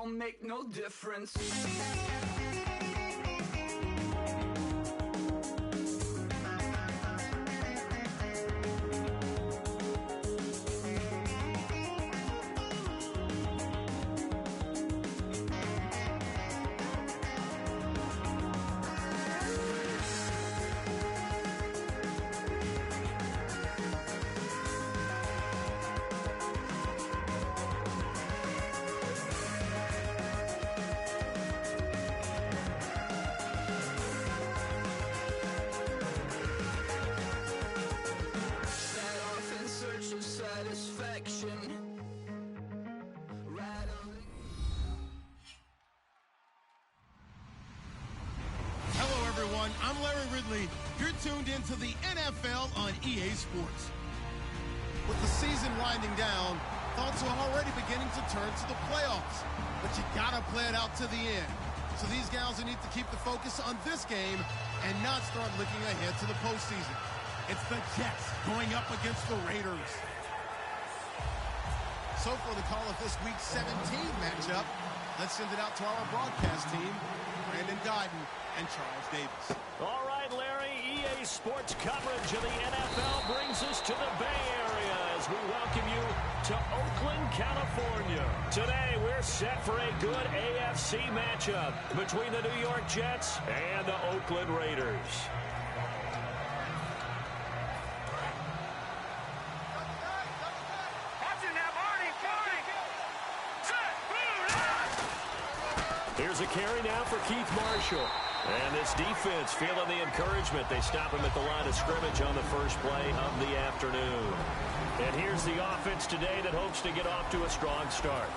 don't make no difference. I'm Larry Ridley. You're tuned into the NFL on EA Sports. With the season winding down, thoughts are already beginning to turn to the playoffs. But you gotta play it out to the end. So these guys will need to keep the focus on this game and not start looking ahead to the postseason. It's the Jets going up against the Raiders. So for the call of this Week 17 matchup, let's send it out to our broadcast team, Brandon Guyton and Charles Davis. All right, Larry, EA Sports coverage of the NFL brings us to the Bay Area as we welcome you to Oakland, California. Today, we're set for a good AFC matchup between the New York Jets and the Oakland Raiders. Here's a carry now for Keith Marshall. And this defense feeling the encouragement. They stop him at the line of scrimmage on the first play of the afternoon. And here's the offense today that hopes to get off to a strong start.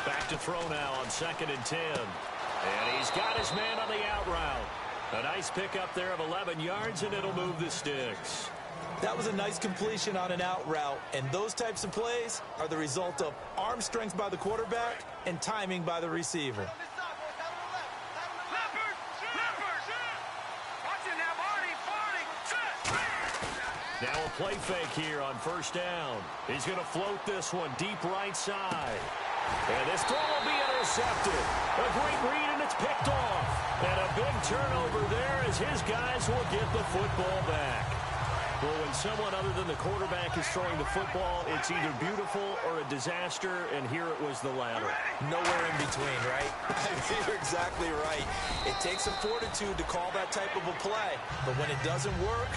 Back to throw now on 2nd and 10. And he's got his man on the out route. A nice pickup there of 11 yards, and it'll move the sticks. That was a nice completion on an out route, and those types of plays are the result of arm strength by the quarterback and timing by the receiver. Now a play fake here on 1st down. He's going to float this one deep right side. And this throw will be intercepted. A great read, and it's picked off. And a big turnover there as his guys will get the football back. Well, when someone other than the quarterback is throwing the football, it's either beautiful or a disaster, and here it was the latter. Nowhere in between, right? You're exactly right. It takes some fortitude to call that type of a play, but when it doesn't work,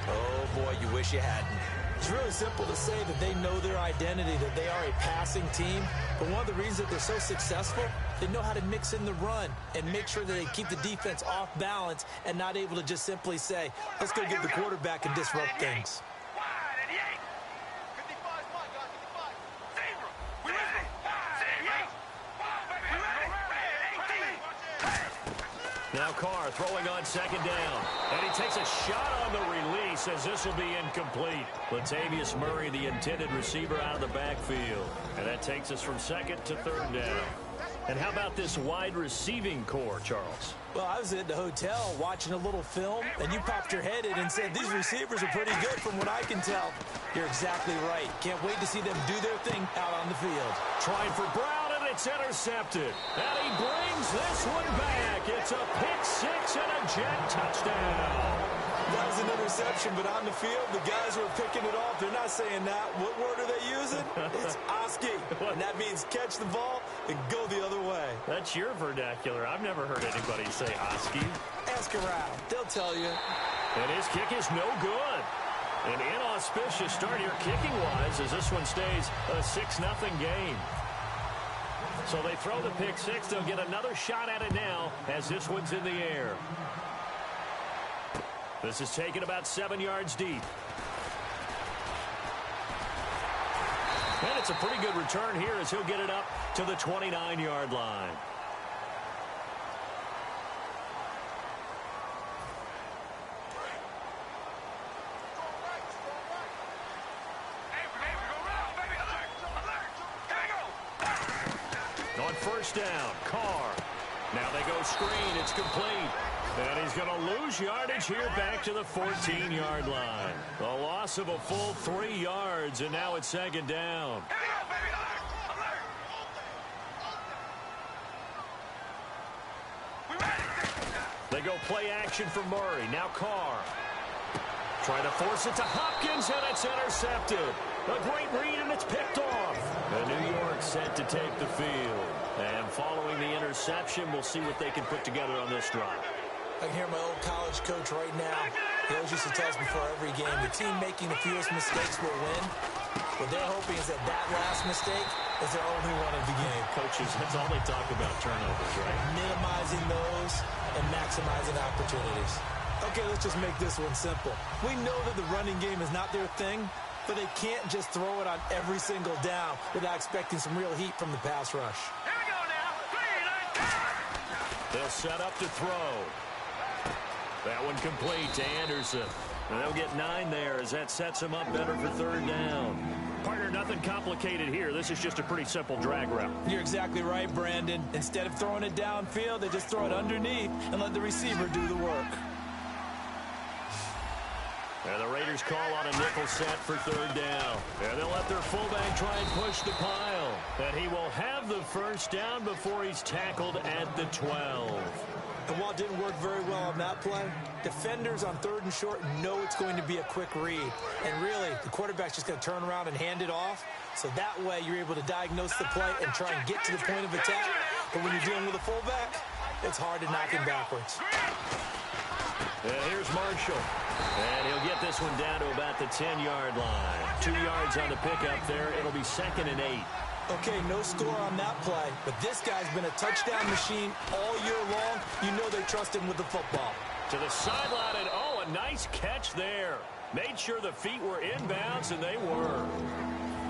oh boy, you wish you hadn't. It's really simple to say that they know their identity, that they are a passing team. But one of the reasons that they're so successful, they know how to mix in the run and make sure that they keep the defense off balance and not able to just simply say, let's go get the quarterback and disrupt things. Now Carr throwing on 2nd down. And he takes a shot on the release as this will be incomplete. Latavius Murray, the intended receiver, out of the backfield. And that takes us from 2nd to 3rd down. And how about this wide receiving core, Charles? Well, I was at the hotel watching a little film, and you popped your head in and said, these receivers are pretty good from what I can tell. You're exactly right. Can't wait to see them do their thing out on the field. Trying for Brown, and it's intercepted. And he brings this one back. It's a pick six and a Jet touchdown. That was an interception, but on the field, the guys who are picking it off, they're not saying that. What word are they using? It's Oski, and that means catch the ball and go the other way. That's your vernacular. I've never heard anybody say Oski. Ask around. They'll tell you. And his kick is no good. An inauspicious start here kicking-wise as this one stays a 6-0 game. So they throw the pick six. They'll get another shot at it now as this one's in the air. This is taken about 7 yards deep. And it's a pretty good return here as he'll get it up to the 29-yard line. On 1st down, Carr. Now they go screen. It's complete. And he's going to lose yardage here back to the 14-yard line. A loss of a full 3 yards, and now it's second down. They go play action for Murray. Now Carr. Trying to force it to Hopkins, and it's intercepted. A great read, and it's picked off. And New York set to take the field. And following the interception, we'll see what they can put together on this drive. I can hear my old college coach right now. He always used to tell us before every game, the team making the fewest mistakes will win. What they're hoping is that last mistake is their only one of the game. Coaches, that's all they talk about, turnovers, right? Minimizing those and maximizing opportunities. Okay, let's just make this one simple. We know that the running game is not their thing, but they can't just throw it on every single down without expecting some real heat from the pass rush. Here we go now. 3, 9, They'll set up to throw. That one complete to Anderson. And they'll get 9 there as that sets them up better for third down. Partner, nothing complicated here. This is just a pretty simple drag route. You're exactly right, Brandon. Instead of throwing it downfield, they just throw it underneath and let the receiver do the work. And the Raiders call on a nickel set for third down. And they'll let their fullback try and push the pile. And he will have the first down before he's tackled at the 12. And while it didn't work very well on that play, defenders on 3rd and short know it's going to be a quick read. And really, the quarterback's just going to turn around and hand it off. So that way, you're able to diagnose the play and try and get to the point of attack. But when you're dealing with a fullback, it's hard to knock him backwards. And here's Marshall. And he'll get this one down to about the 10-yard line. 2 yards on the pickup there. It'll be 2nd and 8. Okay, no score on that play, but this guy's been a touchdown machine all year long. You know they trust him with the football. To the sideline, and oh, a nice catch there. Made sure the feet were inbounds, and they were.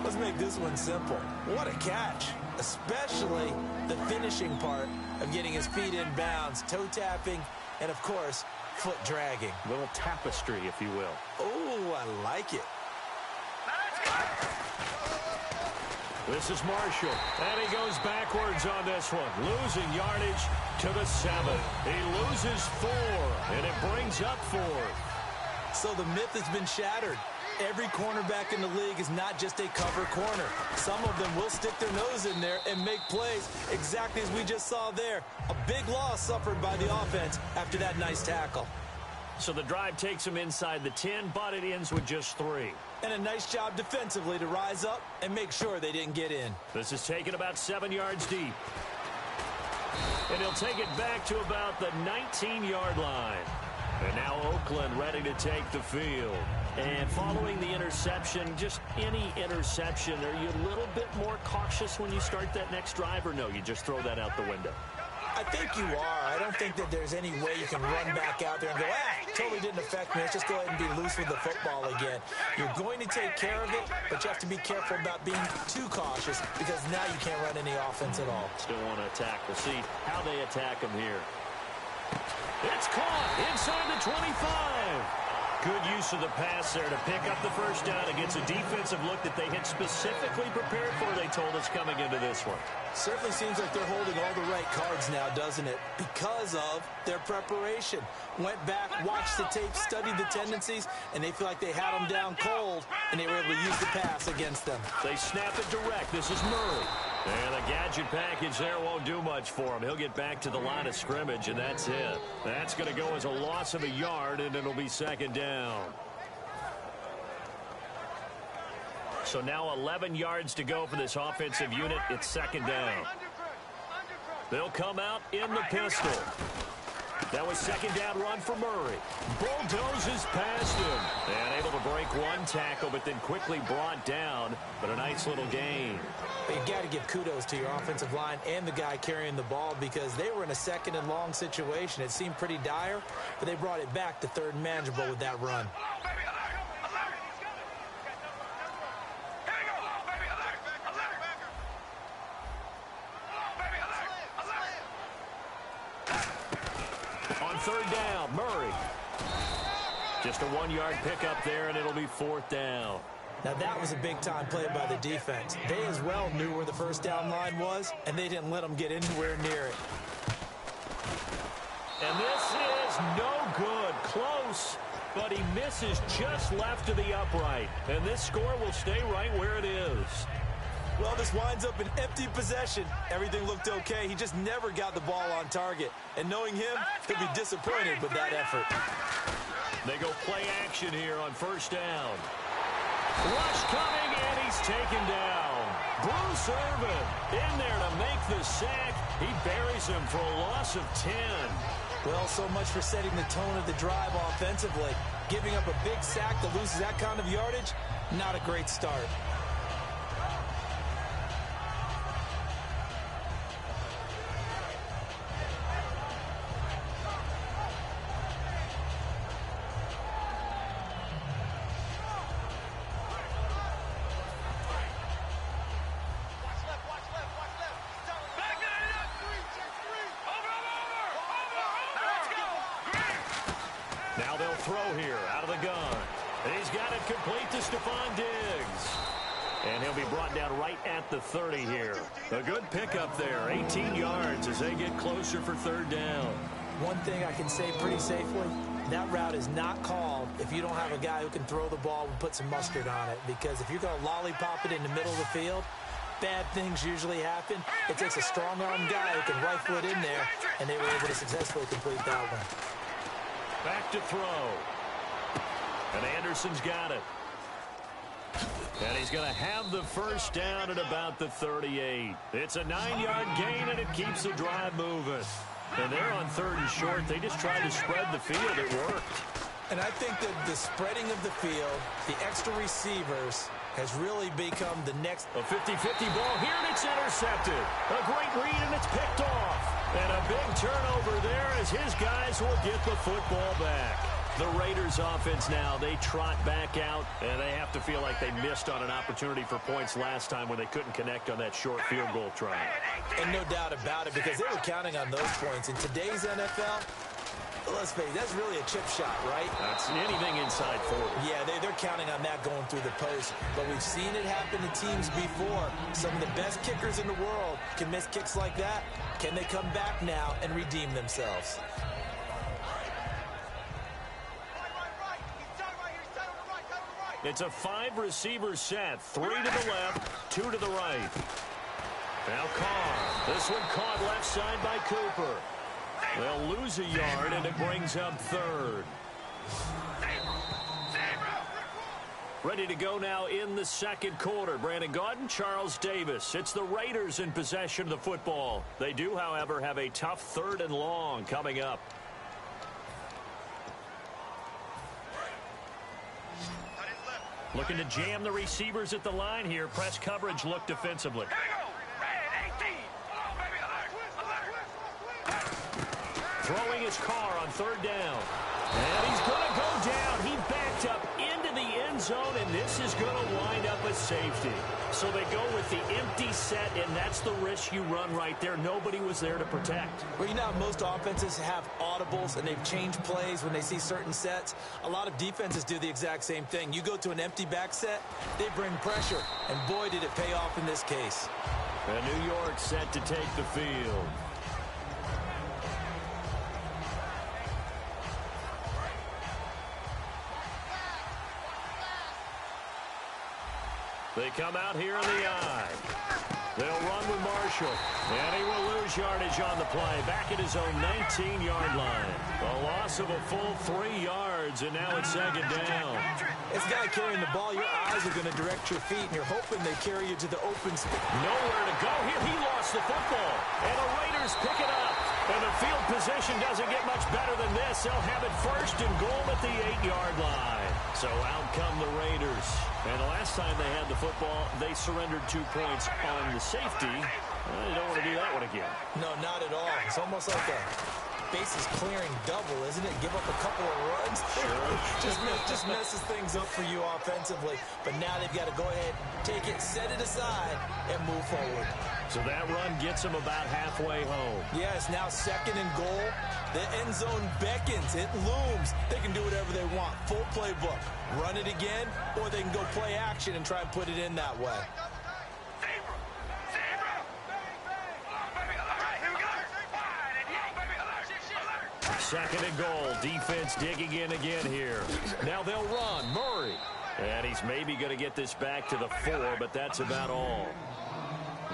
Let's make this one simple. What a catch, especially the finishing part of getting his feet in bounds, toe tapping, and of course, foot dragging. A little tapestry, if you will. Oh, I like it. This is Marshall, and he goes backwards on this one, losing yardage to the 7. He loses 4, and it brings up 4. So the myth has been shattered. Every cornerback in the league is not just a cover corner. Some of them will stick their nose in there and make plays exactly as we just saw there. A big loss suffered by the offense after that nice tackle. So the drive takes him inside the 10, but it ends with just 3. And a nice job defensively to rise up and make sure they didn't get in. This is taken about 7 yards deep. And he'll take it back to about the 19-yard line. And now Oakland ready to take the field. And following the interception, just any interception, are you a little bit more cautious when you start that next drive, or no, you just throw that out the window? I think you are. I don't think that there's any way you can run back out there and go, totally didn't affect me. Let's just go ahead and be loose with the football again. You're going to take care of it, but you have to be careful about being too cautious because now you can't run any offense at all. Still want to attack. We'll see how they attack him here. It's caught inside the 25. Good use of the pass there to pick up the first down against a defensive look that they had specifically prepared for, they told us, coming into this one. Certainly seems like they're holding all the right cards now, doesn't it? Because of their preparation. Went back, watched the tape, studied the tendencies, and they feel like they had them down cold, and they were able to use the pass against them. They snap it direct. This is Murray. And the gadget package there won't do much for him. He'll get back to the line of scrimmage, and that's it. That's going to go as a loss of a yard, and it'll be second down. So now 11 yards to go for this offensive unit. It's second down. They'll come out in the pistol. That was second down run for Murray. Bulldozes past him. And able to break one tackle, but then quickly brought down. But a nice little gain. But you got to give kudos to your offensive line and the guy carrying the ball because they were in a second and long situation. It seemed pretty dire, but they brought it back to third and manageable with that run. On third down, Murray. Just a 1-yard pickup there, and it'll be fourth down. Now, that was a big-time play by the defense. They as well knew where the first down line was, and they didn't let them get anywhere near it. And this is is no good. Close, but he misses just left of the upright. And this score will stay right where it is. Well, this winds up an empty possession. Everything looked okay. He just never got the ball on target. And knowing him, he'll be disappointed with that effort. They go play action here on first down. Rush coming, and he's taken down. Bruce Irvin in there to make the sack. He buries him for a loss of 10. Well, so much for setting the tone of the drive offensively. Giving up a big sack that loses that kind of yardage, not a great start. Now they'll throw here out of the gun. He's got it complete to Stephon Diggs. And he'll be brought down right at the 30 here. A good pickup there, 18 yards as they get closer for third down. One thing I can say pretty safely, that route is not called if you don't have a guy who can throw the ball and put some mustard on it. Because if you're going to lollipop it in the middle of the field, bad things usually happen. It takes a strong-arm guy who can rifle it in there, and they were able to successfully complete that one. Back to throw. And Anderson's got it. And he's going to have the first down at about the 38. It's a 9-yard gain, and it keeps the drive moving. And they're on third and short. They just tried to spread the field. It worked. And I think that the spreading of the field, the extra receivers, has really become the next. A 50-50 ball here, and it's intercepted. A great read, and it's picked off. And a big turnover there as his guys will get the football back. The Raiders offense now, they trot back out, and they have to feel like they missed on an opportunity for points last time when they couldn't connect on that short field goal try. And no doubt about it, because they were counting on those points. In today's NFL, let's face it, that's really a chip shot, right? That's anything inside 40. Yeah, they're counting on that going through the post. But we've seen it happen to teams before. Some of the best kickers in the world can miss kicks like that. Can they come back now and redeem themselves? It's a 5-receiver set. 3 to the left, 2 to the right. Now Carr. This one caught left side by Cooper. They'll lose a yard, and it brings up third. Ready to go now in the second quarter. Brandon Gaudin, Charles Davis. It's the Raiders in possession of the football. They do, however, have a tough third and long coming up. Looking to jam the receivers at the line here. Press coverage look defensively. Throwing his car on third down. And he's going to go down. He backed up into the end zone, and this is going to wind up a safety. So they go with the empty set, and that's the risk you run right there. Nobody was there to protect. Well, you know, most offenses have audibles, and they've changed plays when they see certain sets. A lot of defenses do the exact same thing. You go to an empty back set, they bring pressure, and boy, did it pay off in this case. And New York set to take the field. They come out here in the eye. They'll run with Marshall. And he will lose yardage on the play. Back at his own 19-yard line. A loss of a full 3 yards, and now it's second down. This guy carrying the ball, your eyes are going to direct your feet, and you're hoping they carry you to the open space. Nowhere to go here. He lost the football. And the Raiders pick it up. And the field position doesn't get much better than this. They'll have it first and goal at the 8-yard line. So out come the Raiders. And the last time they had the football, they surrendered 2 points on the safety. They don't want to do that one again. No, not at all. It's almost like a bases clearing double, isn't it? Give up a couple of runs. Sure. just messes things up for you offensively. But now they've got to go ahead, take it, set it aside, and move forward. So that run gets them about halfway home. Yes, now second and goal. The end zone beckons. It looms. They can do whatever they want. Full playbook. Run it again, or they can go play action and try and put it in that way. Second and goal. Defense digging in again here. Now they'll run. Murray. And he's maybe going to get this back to the 4, but that's about all.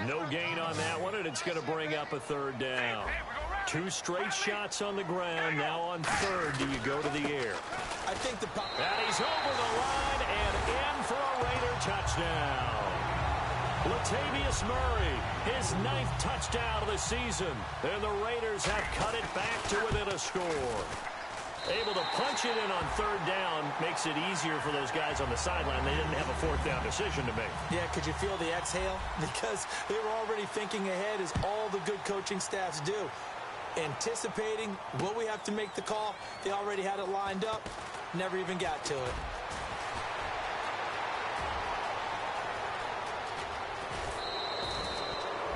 No gain on that one, and it's going to bring up a third down. 2 straight shots on the ground. Now on third, do you go to the air? I think and he's over the line and in for a Raider touchdown. Latavius Murray, his 9th touchdown of the season. And the Raiders have cut it back to within a score. Able to punch it in on third down makes it easier for those guys on the sideline. They didn't have a 4th down decision to make. Yeah, could you feel the exhale? Because they were already thinking ahead, as all the good coaching staffs do. Anticipating, will we have to make the call? They already had it lined up. Never even got to it.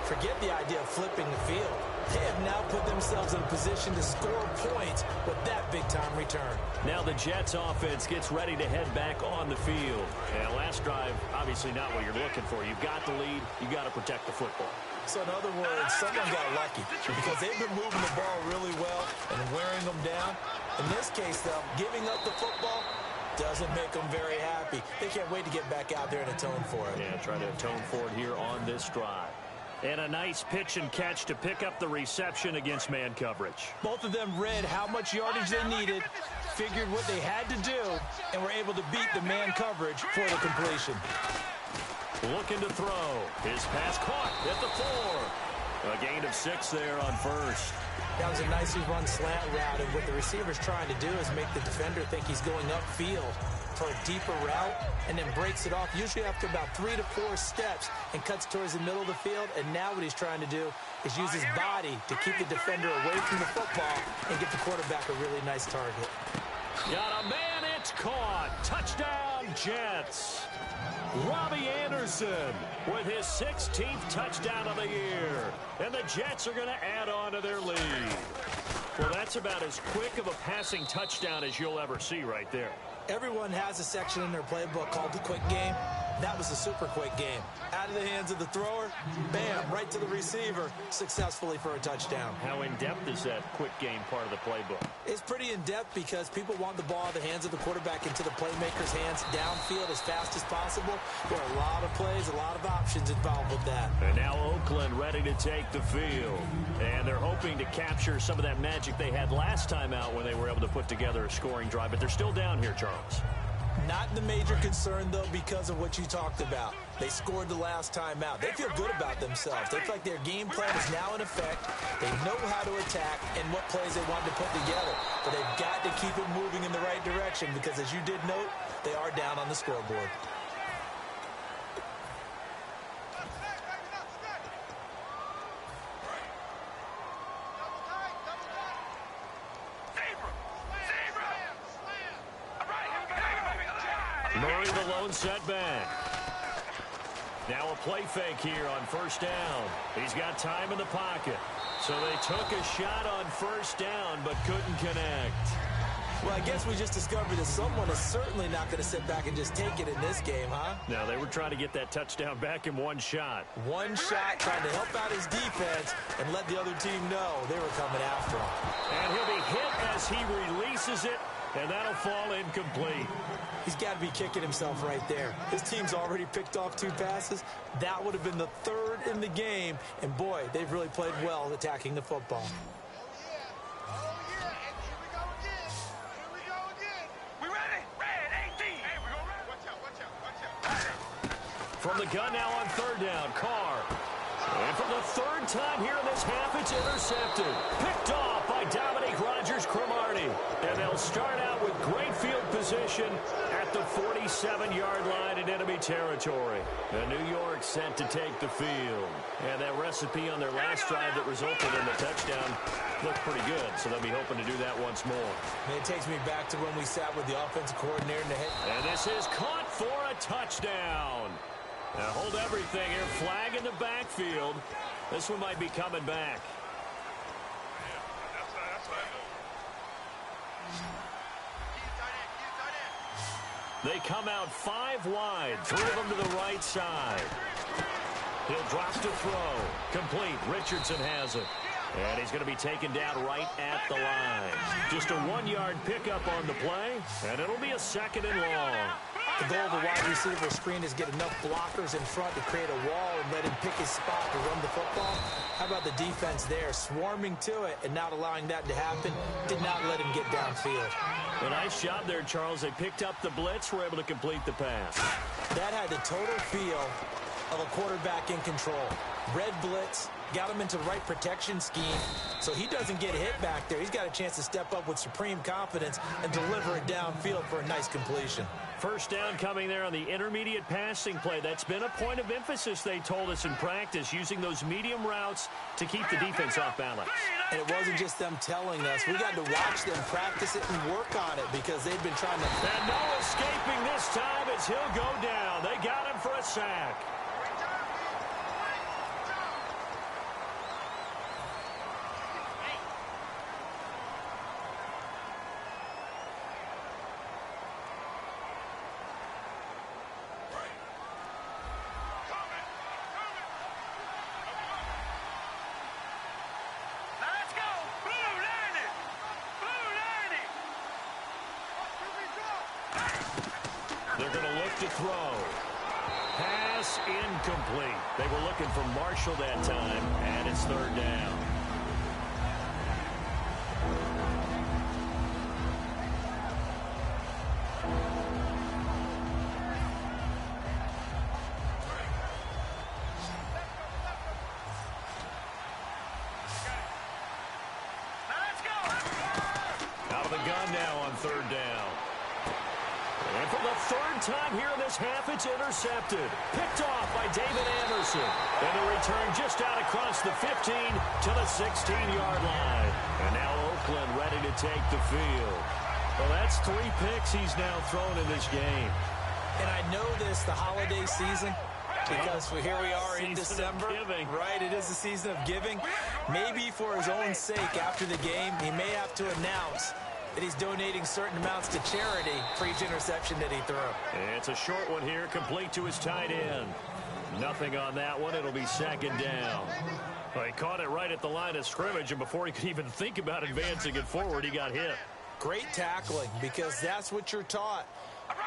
Forget the idea of flipping the field. They have now put themselves in a position to score points with that big-time return. Now the Jets offense gets ready to head back on the field. And last drive, obviously not what you're looking for. You've got the lead. You've got to protect the football. So in other words, someone got lucky because they've been moving the ball really well and wearing them down. In this case, though, giving up the football doesn't make them very happy. They can't wait to get back out there and atone for it. Yeah, try to atone for it here on this drive. And a nice pitch and catch to pick up the reception against man coverage. Both of them read how much yardage they needed, figured what they had to do, and were able to beat the man coverage for the completion. Looking to throw. His pass caught at the 4. A gain of 6 there on first. That was a nicely run slant route, and what the receiver's trying to do is make the defender think he's going upfield for a deeper route, and then breaks it off, usually after about 3 to 4 steps, and cuts towards the middle of the field. And now what he's trying to do is use his body to keep the defender away from the football and get the quarterback a really nice target. Got a man, it's caught. Touchdown, Jets. Robbie Anderson with his 16th touchdown of the year. And the Jets are going to add on to their lead. Well, that's about as quick of a passing touchdown as you'll ever see right there. Everyone has a section in their playbook called the quick game. That was a super quick game. Out of the hands of the thrower, bam, right to the receiver, successfully for a touchdown. How in-depth is that quick game part of the playbook? It's pretty in-depth because people want the ball out of the hands of the quarterback into the playmaker's hands downfield as fast as possible. There are a lot of plays, a lot of options involved with that. And now Oakland ready to take the field. And they're hoping to capture some of that magic they had last time out when they were able to put together a scoring drive. But they're still down here, Charles. Not the major concern, though, because of what you talked about. They scored the last time out. They feel good about themselves. They feel like their game plan is now in effect. They know how to attack and what plays they want to put together. But they've got to keep it moving in the right direction because, as you did note, they are down on the scoreboard. Murray the lone setback. Now a play fake here on first down. He's got time in the pocket. So they took a shot on first down but couldn't connect. Well, I guess we just discovered that someone is certainly not going to sit back and just take it in this game, huh? No, they were trying to get that touchdown back in one shot. One shot, trying to help out his defense and let the other team know they were coming after him. And he'll be hit as he releases it, and that'll fall incomplete. He's got to be kicking himself right there. His team's already picked off 2 passes. That would have been the 3rd in the game. And, boy, they've really played well attacking the football. From the gun now on third down, Carr. And for the 3rd time here in this half, it's intercepted. Picked off by Dominique Rodgers-Cromartie. And they'll start out with great field position at the 47-yard line in enemy territory. And New York set to take the field. And that recipe on their last drive that resulted in the touchdown looked pretty good. So they'll be hoping to do that once more. And it takes me back to when we sat with the offensive coordinator in the head. And this is caught for a touchdown. Now hold everything here. Flag in the backfield. This one might be coming back. They come out 5 wide. 3 of them to the right side. He'll drop to throw. Complete. Richardson has it. And he's going to be taken down right at the line. Just a 1-yard pickup on the play, and it'll be a 2nd and long. The goal of the wide receiver screen is get enough blockers in front to create a wall and let him pick his spot to run the football. How about the defense there, swarming to it and not allowing that to happen? Did not let him get downfield. A nice job there, Charles. They picked up the blitz, were able to complete the pass. That had the total feel of a quarterback in control. Red blitz, got him into the right protection scheme, so he doesn't get hit back there. He's got a chance to step up with supreme confidence and deliver it downfield for a nice completion. First down coming there on the intermediate passing play. That's been a point of emphasis, they told us in practice, using those medium routes to keep the defense off balance. And it wasn't just them telling us. We got to watch them practice it and work on it because they've been trying to... And no escaping this time as he'll go down. They got him for a sack. They're going to look to throw. Pass incomplete. They were looking for Marshall that time, and it's 3rd down. Out of the gun now on 3rd down. And for the 3rd time here in this half, it's intercepted. Picked off by David Anderson. And the return just out across the 15 to the 16-yard line. And now Oakland ready to take the field. Well, that's 3 picks he's now thrown in this game. And I know this, the holiday season, because here we are in December. Right, it is the season of giving. Maybe for his own sake after the game, he may have to announce that he's donating certain amounts to charity for each interception that he threw. It's a short one here, complete to his tight end. Nothing on that one. It'll be 2nd down. Well, he caught it right at the line of scrimmage, and before he could even think about advancing it forward, he got hit. Great tackling, because that's what you're taught.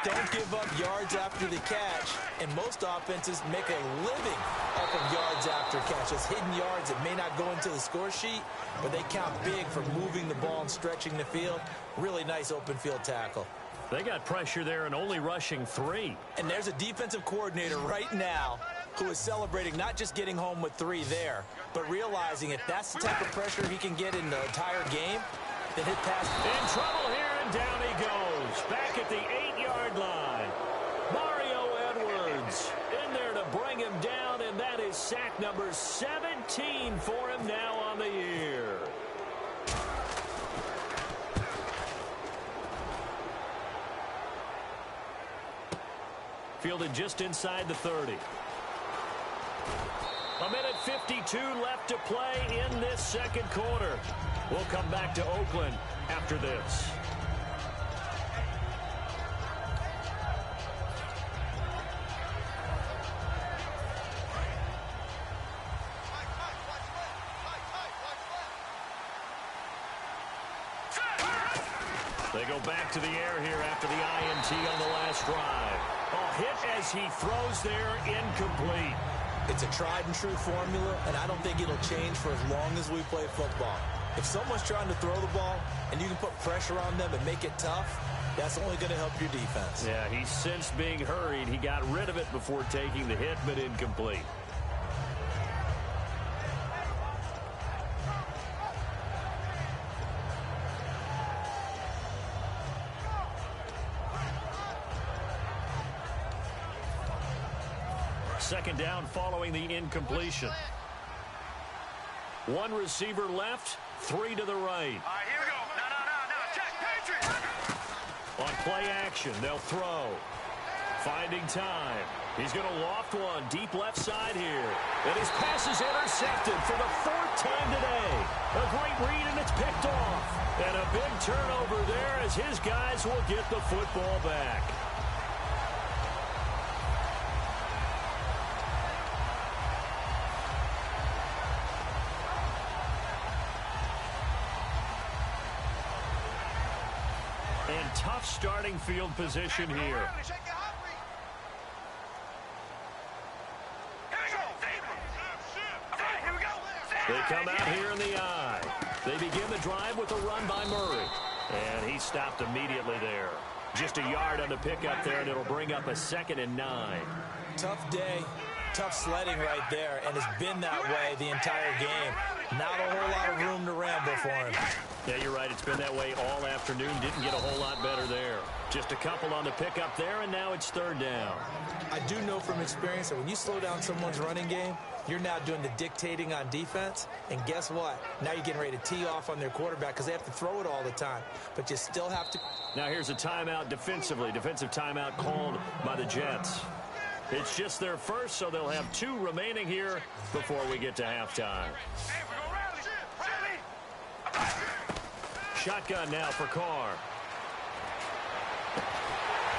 Don't give up yards after the catch, and most offenses make a living off of yards after catches. Hidden yards that may not go into the score sheet, but they count big for moving the ball and stretching the field. Really nice open field tackle. They got pressure there and only rushing 3. And there's a defensive coordinator right now who is celebrating not just getting home with 3 there, but realizing if that's the type of pressure he can get in the entire game, then hit pass. In trouble here, and down he goes. Back at the 8-yard line. Mario Edwards in there to bring him down, and that is sack number 17 for him now on the year. Fielded just inside the 30. A minute 52 left to play in this 2nd quarter. We'll come back to Oakland after this. They go back to the air here after the INT on the last drive. A hit as he throws there, incomplete. It's a tried-and-true formula, and I don't think it'll change for as long as we play football. If someone's trying to throw the ball and you can put pressure on them and make it tough, that's only going to help your defense. Yeah, he's since being hurried. He got rid of it before taking the hit, but incomplete. Second down following the incompletion. 1 receiver left, 3 to the right. All right, here we go. Now, check, Patriots. On play action, they'll throw. Finding time. He's going to loft one deep left side here. And his pass is intercepted for the 4th time today. A great read, and it's picked off. And a big turnover there as his guys will get the football back. And tough starting field position here. They come out here in the eye. They begin the drive with a run by Murray. And he stopped immediately there. Just a yard on the pickup there, and it'll bring up a 2nd and 9. Tough day, tough sledding right there, and it's been that way the entire game. Not a whole lot of room to ramble for him. Yeah, you're right. It's been that way all afternoon. Didn't get a whole lot better there. Just a couple on the pickup there, and now it's 3rd down. I do know from experience that when you slow down someone's running game, you're now doing the dictating on defense. And guess what? Now you're getting ready to tee off on their quarterback because they have to throw it all the time. But you still have to. Now here's a timeout defensively. Defensive timeout called by the Jets. It's just their first, so they'll have 2 remaining here before we get to halftime. Shotgun now for Carr.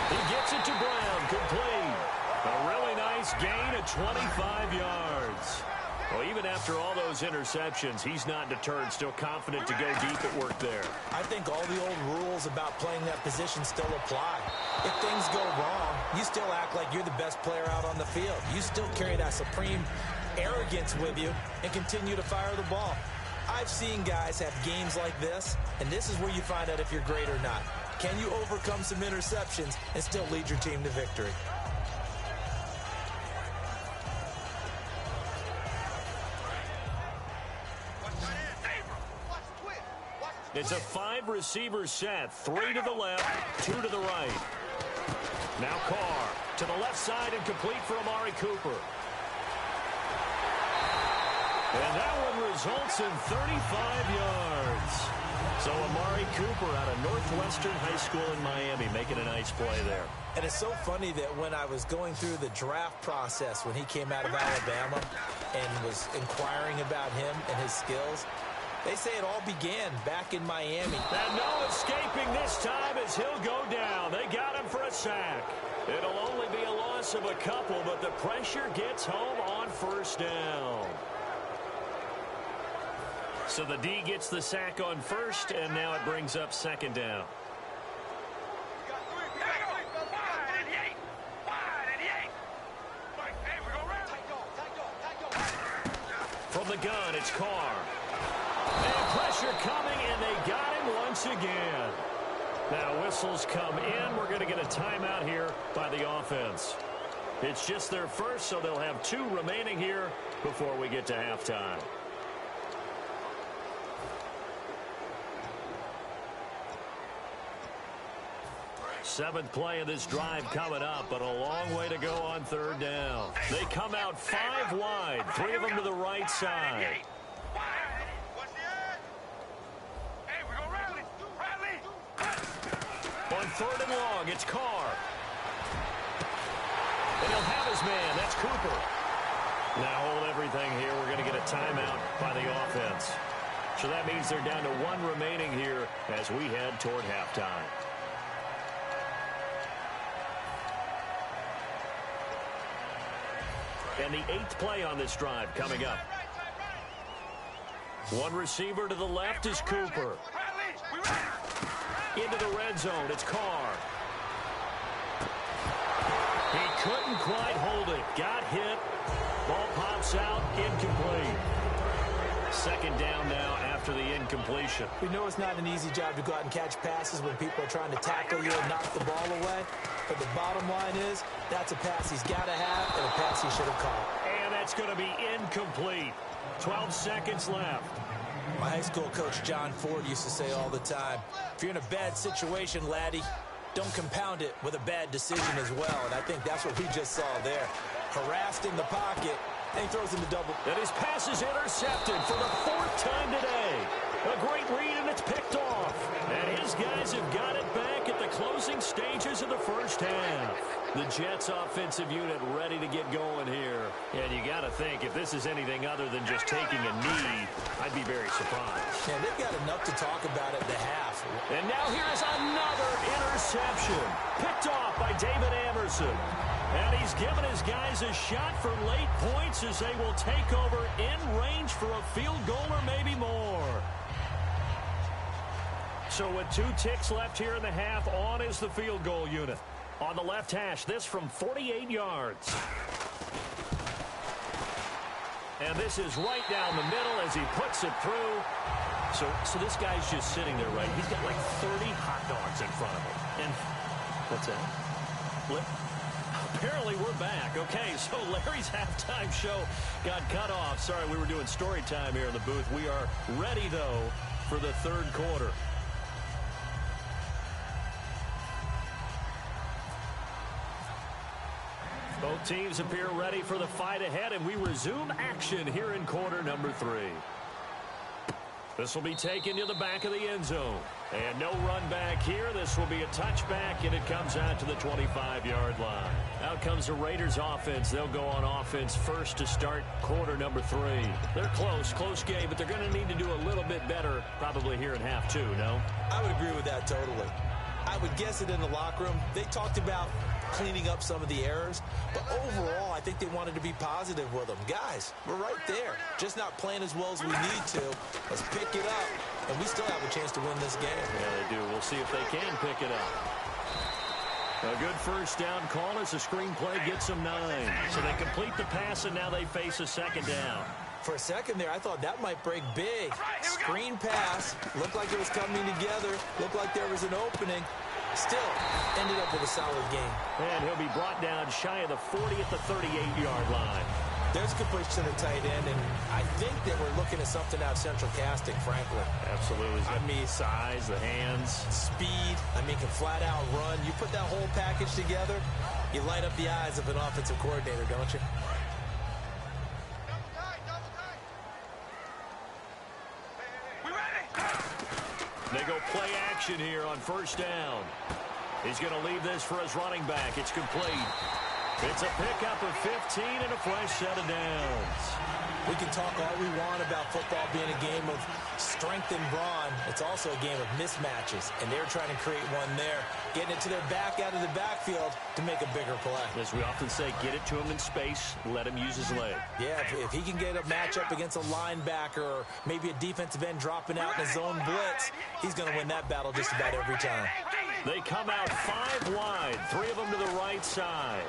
He gets it to Brown, complete. A really nice gain of 25 yards. Well, even after all those interceptions, he's not deterred, still confident to go deep at work there. I think all the old rules about playing that position still apply. If things go wrong, you still act like you're the best player out on the field. You still carry that supreme arrogance with you and continue to fire the ball. I've seen guys have games like this, and this is where you find out if you're great or not. Can you overcome some interceptions and still lead your team to victory? It's a 5-receiver set. 3 to the left, 2 to the right. Now Carr to the left side and complete for Amari Cooper. And that one results in 35 yards. So Amari Cooper out of Northwestern High School in Miami making a nice play there. And it's so funny that when I was going through the draft process when he came out of Alabama and was inquiring about him and his skills, they say it all began back in Miami. And no escaping this time as he'll go down. They got him for a sack. It'll only be a loss of a couple, but the pressure gets home on 1st down. So the D gets the sack on 1st, and now it brings up 2nd down. From the gun, it's Carr. And pressure coming, and they got him once again. Now whistles come in. We're going to get a timeout here by the offense. It's just their first, so they'll have 2 remaining here before we get to halftime. Seventh play of this drive coming up, but a long way to go on 3rd down. They come out 5 wide, 3 of them to the right side. On 3rd and long, it's Carr. And he'll have his man. That's Cooper. Now hold everything here. We're going to get a timeout by the offense. So that means they're down to 1 remaining here as we head toward halftime. And the 8th play on this drive coming up. 1 receiver to the left is Cooper. Into the red zone, it's Carr. He couldn't quite hold it. Got hit. Ball pops out, incomplete. 2nd down now after the incompletion. We know it's not an easy job to go out and catch passes when people are trying to tackle you and knock the ball away. But the bottom line is, that's a pass he's got to have and a pass he should have caught. And that's going to be incomplete. 12 seconds left. My high school coach, John Ford, used to say all the time, if you're in a bad situation, laddie, don't compound it with a bad decision as well. And I think that's what we just saw there. Harassed in the pocket, and he throws in the double. And his pass is intercepted for the 4th time today. A great read, and it's picked off. And his guys have got it back at the closing stages of the 1st half. The Jets offensive unit ready to get going here. And you got to think, if this is anything other than just taking a knee, I'd be very surprised. Yeah, they've got enough to talk about at the half. And now here's another interception. Picked off by David Anderson. And he's given his guys a shot for late points as they will take over in range for a field goal or maybe more. So with 2 ticks left here in the half, on is the field goal unit. On the left hash, this from 48 yards. And this is right down the middle as he puts it through. So this guy's just sitting there, right? He's got like 30 hot dogs in front of him. And what's that? Apparently we're back. Okay, so Larry's halftime show got cut off. Sorry, we were doing story time here in the booth. We are ready, though, for the third quarter. Both teams appear ready for the fight ahead, and we resume action here in quarter number 3. This will be taken to the back of the end zone. And no run back here. This will be a touchback, and it comes out to the 25-yard line. Out comes the Raiders offense. They'll go on offense first to start quarter number 3. They're close game, but they're going to need to do a little bit better probably here in half 2, no? I would agree with that totally. I would guess it in the locker room. They talked about cleaning up some of the errors, but overall, I think they wanted to be positive with them. Guys, we're right there. Just not playing as well as we need to. Let's pick it up, and we still have a chance to win this game. Yeah, they do. We'll see if they can pick it up. A good first down call as the screen play gets them 9. So they complete the pass, and now they face a second down. For a second there, I thought that might break big. Screen pass. Looked like it was coming together. Looked like there was an opening. Still ended up with a solid game. And he'll be brought down shy of the 40 at the 38-yard line. There's a good push to the tight end, and I think that we're looking at something out of central casting, frankly. Absolutely. I mean, size, the hands. Speed. I mean, can flat out run. You put that whole package together, you light up the eyes of an offensive coordinator, don't you? They go play action here on first down. He's going to leave this for his running back. It's complete. It's a pickup of 15 and a fresh set of downs. We can talk all we want about football being a game of strength and brawn. It's also a game of mismatches, and they're trying to create one there, getting it to their back out of the backfield to make a bigger play. As we often say, get it to him in space, let him use his leg. Yeah, if he can get a matchup against a linebacker or maybe a defensive end dropping out in a zone blitz, he's going to win that battle just about every time. They come out 5 wide, 3 of them to the right side.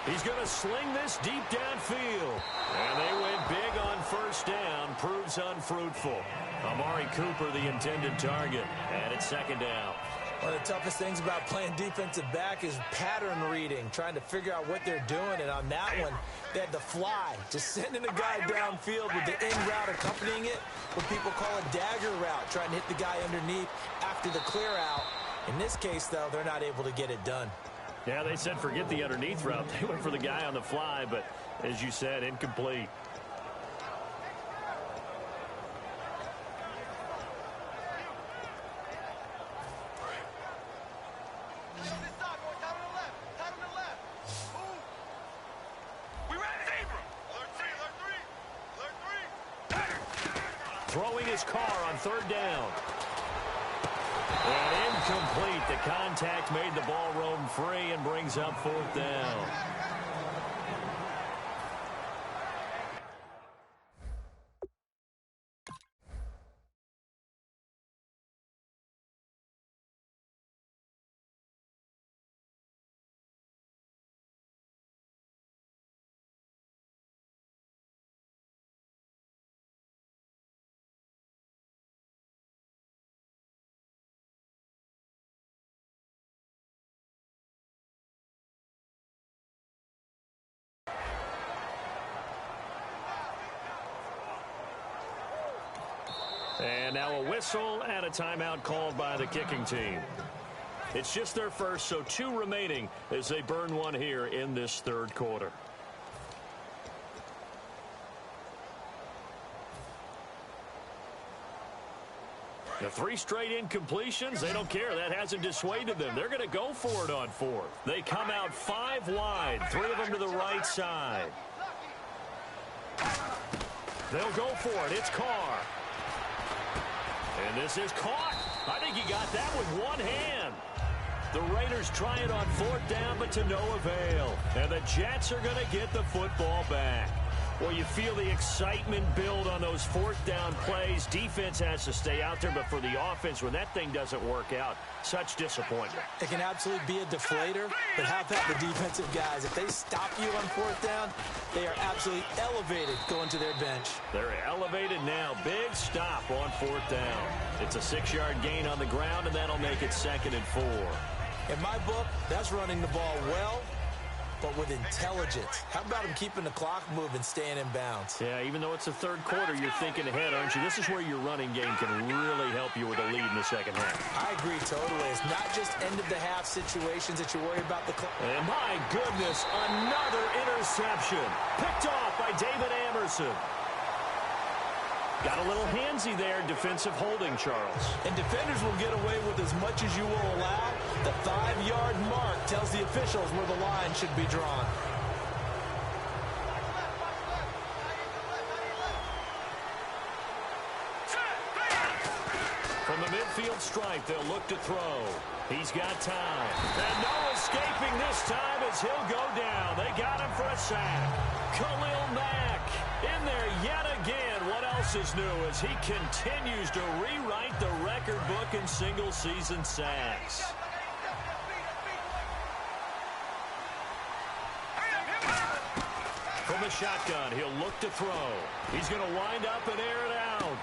He's going to sling this deep downfield. And they went big on first down. Proves unfruitful. Amari Cooper, the intended target. And it's second down. One of the toughest things about playing defensive back is pattern reading, trying to figure out what they're doing. And on that one, they had to fly, just sending a guy downfield with the in route accompanying it, what people call a dagger route, trying to hit the guy underneath after the clear out. In this case, though, they're not able to get it done. Yeah, they said forget the underneath route. They went for the guy on the fly, but as you said, incomplete. Throwing his car on third down. And incomplete. The contact made the ball roam free and brings up fourth down. And now a whistle and a timeout called by the kicking team. It's just their first, so 2 remaining as they burn one here in this third quarter. The 3 straight incompletions, they don't care. That hasn't dissuaded them. They're going to go for it on fourth. They come out 5 wide, 3 of them to the right side. They'll go for it. It's Carr. And this is caught. I think he got that with one hand. The Raiders try it on fourth down, but to no avail. And the Jets are going to get the football back. Well, you feel the excitement build on those fourth down plays. Defense has to stay out there, but for the offense, when that thing doesn't work out, such disappointment. It can absolutely be a deflator, but how about the defensive guys? If they stop you on fourth down, they are absolutely elevated going to their bench. They're elevated now. Big stop on fourth down. It's a 6-yard gain on the ground, and that'll make it 2nd and 4. In my book, that's running the ball well, but with intelligence. How about him keeping the clock moving, staying in bounds? Yeah, even though it's the third quarter, you're thinking ahead, aren't you? This is where your running game can really help you with a lead in the second half. I agree totally. It's not just end-of-the-half situations that you worry about the clock. And my goodness, another interception. Picked off by David Amerson. Got a little handsy there, defensive holding, Charles. And defenders will get away with as much as you will allow. The 5-yard mark tells the officials where the line should be drawn. From the midfield stripe, they'll look to throw. He's got time. And no escaping this time as he'll go down. They got him for a sack. Khalil Mack in there yet again. What else is new as he continues to rewrite the record book in single-season sacks. From the shotgun, he'll look to throw. He's going to wind up and air it out.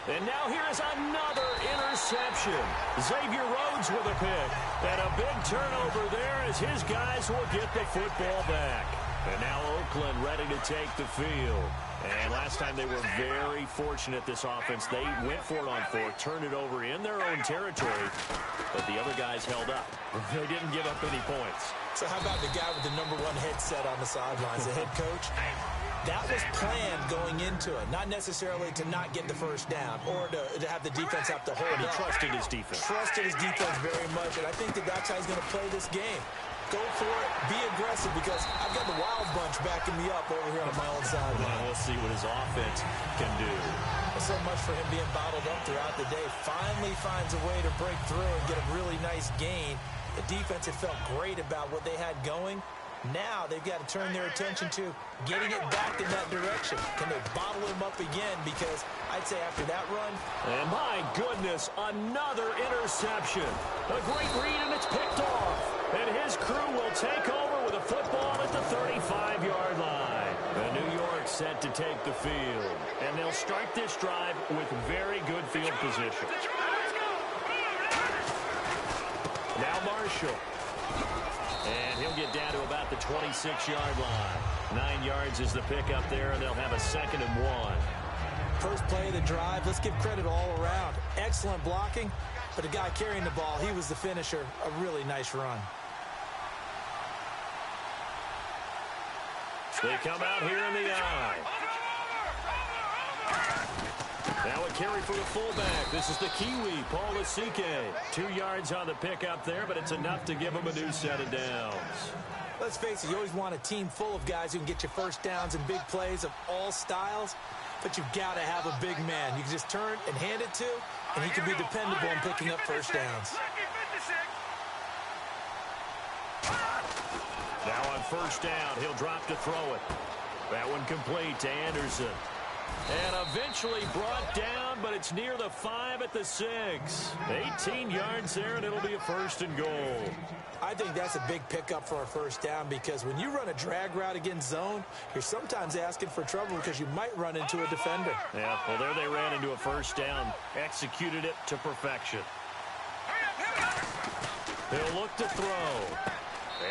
And now here's another interception. Xavier Rhodes with a pick. And a big turnover there as his guys will get the football back. And now Oakland ready to take the field. And last time they were very fortunate, this offense. They went for it on fourth, turned it over in their own territory, but the other guys held up. They didn't give up any points. So how about the guy with the #1 headset on the sidelines, the head coach? That was planned going into it, not necessarily to not get the first down or to have the defense have to hold But he up. trusted his defense. Trusted his defense very much, and I think that's how he's going to play this game. Go for it, be aggressive, because I've got the Wild Bunch backing me up over here on my own sideline. We'll see what his offense can do. So much for him being bottled up throughout the day. Finally finds a way to break through and get a really nice gain. The defense had felt great about what they had going. Now they've got to turn their attention to getting it back in that direction. Can they bottle him up again? Because I'd say after that run. And my goodness, another interception. A great read, and it's picked off. And his crew will take over with a football at the 35-yard line. And New York set to take the field. And they'll start this drive with very good field position. Now Marshall. And he'll get down to about the 26-yard line. 9 yards is the pickup there, and they'll have a 2nd and 1. First play of the drive, let's give credit all around. Excellent blocking, but the guy carrying the ball, he was the finisher. A really nice run. They come out here in the eye. Now a carry for the fullback. This is the Kiwi, Paul Asike. 2 yards on the pickup there, but it's enough to give him a new set of downs. Let's face it, you always want a team full of guys who can get you first downs and big plays of all styles, but you've got to have a big man. You can just turn and hand it to, and he can be dependable in picking up first downs. Now on first down, he'll drop to throw it. That one complete to Anderson. And eventually brought down, but it's near the 5 at the 6. 18 yards there, and it'll be a 1st and goal. I think that's a big pickup for a first down, because when you run a drag route against zone, you're sometimes asking for trouble because you might run into a defender. Yeah, well, there they ran into a first down. Executed it to perfection. He'll look to throw.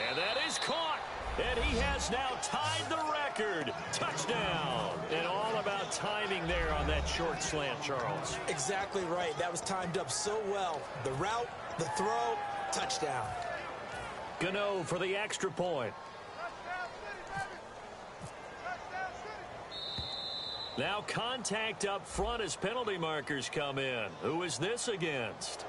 And that is caught. And he has now tied the record. Touchdown. And all about timing there on that short slant, Charles. Exactly right. That was timed up so well. The route, the throw, touchdown. Gano for the extra point. Now contact up front as penalty markers come in. Who is this against?